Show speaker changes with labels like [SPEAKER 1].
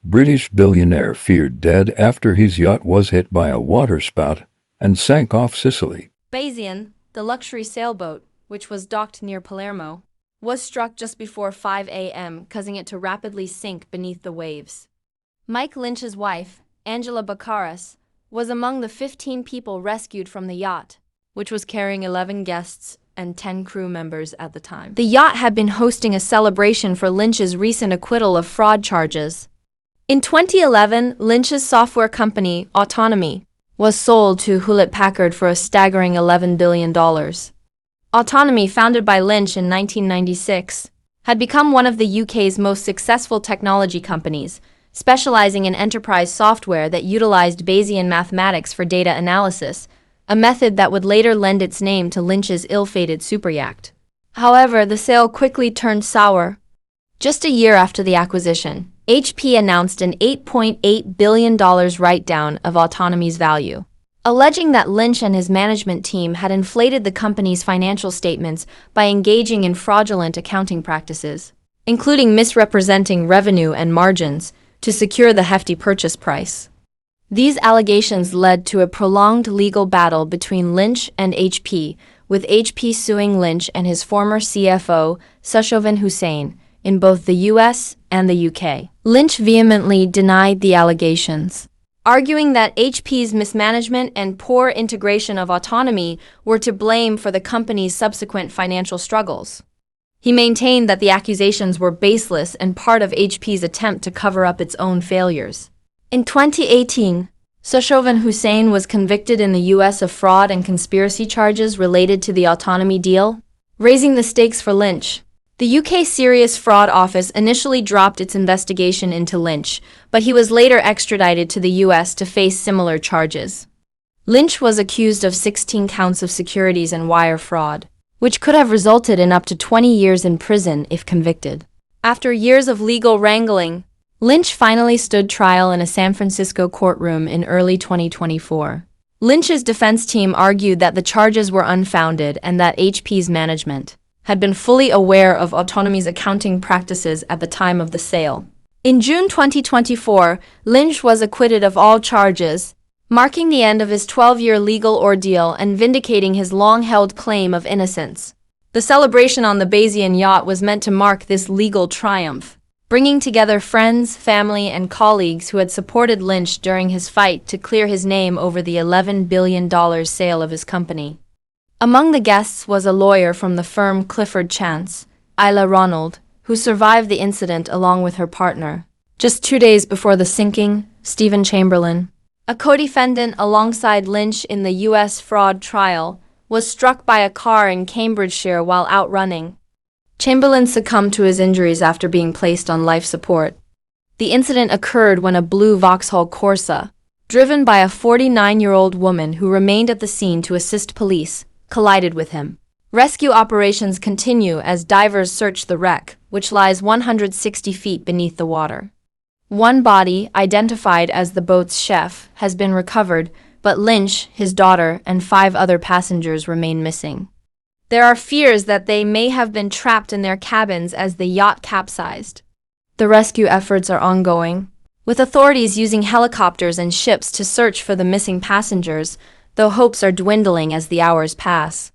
[SPEAKER 1] British billionaire feared dead after his yacht was hit by a waterspout and sank off Sicily.
[SPEAKER 2] Bayesian, the luxury sailboat, which was docked near Palermo, was struck just before 5 a.m., causing it to rapidly sink beneath the waves. Mike Lynch's wife, Angela Bacares, was among the 15 people rescued from the yacht, which was carrying 11 guests and 10 crew members at the time. The yacht had been hosting a celebration for Lynch's recent acquittal of fraud charges. In 2011, Lynch's software company, Autonomy, was sold to Hewlett-Packard for a staggering $11 billion. Autonomy, founded by Lynch in 1996, had become one of the UK's most successful technology companies, specializing in enterprise software that utilized Bayesian mathematics for data analysis, a method that would later lend its name to Lynch's ill-fated superyacht. However, the sale quickly turned sour. Just a year after the acquisition, HP announced an $8.8 billion write-down of Autonomy's value, alleging that Lynch and his management team had inflated the company's financial statements by engaging in fraudulent accounting practices, including misrepresenting revenue and margins to secure the hefty purchase price. These allegations led to a prolonged legal battle between Lynch and HP, with HP suing Lynch and his former CFO, Sushovan Hussain, in both the US and the UK. Lynch vehemently denied the allegations, arguing that HP's mismanagement and poor integration of Autonomy were to blame for the company's subsequent financial struggles. He maintained that the accusations were baseless and part of HP's attempt to cover up its own failures. In 2018, Sushovan Hussain was convicted in the US of fraud and conspiracy charges related to the Autonomy deal, raising the stakes for Lynch. The UK Serious Fraud Office initially dropped its investigation into Lynch, but he was later extradited to the US to face similar charges. Lynch was accused of 16 counts of securities and wire fraud, which could have resulted in up to 20 years in prison if convicted. After years of legal wrangling, Lynch finally stood trial in a San Francisco courtroom in early 2024. Lynch's defense team argued that the charges were unfounded and that HP's management had been fully aware of Autonomy's accounting practices at the time of the sale. In June 2024, Lynch was acquitted of all charges, marking the end of his 12-year legal ordeal and vindicating his long-held claim of innocence. The celebration on the Bayesian yacht was meant to mark this legal triumph, bringing together friends, family, and colleagues who had supported Lynch during his fight to clear his name over the $11 billion sale of his company. Among the guests was a lawyer from the firm Clifford Chance, Isla Ronald, who survived the incident along with her partner. Just 2 days before the sinking, Stephen Chamberlain, a co-defendant alongside Lynch in the U.S. fraud trial, was struck by a car in Cambridgeshire while out running. Chamberlain succumbed to his injuries after being placed on life support. The incident occurred when a blue Vauxhall Corsa, driven by a 49-year-old woman who remained at the scene to assist police, collided with him. Rescue operations continue as divers search the wreck, which lies 160 feet beneath the water. One body, identified as the boat's chef, has been recovered, but Lynch, his daughter, and 5 other passengers remain missing. There are fears that they may have been trapped in their cabins as the yacht capsized. The rescue efforts are ongoing, with authorities using helicopters and ships to search for the missing passengers, though hopes are dwindling as the hours pass.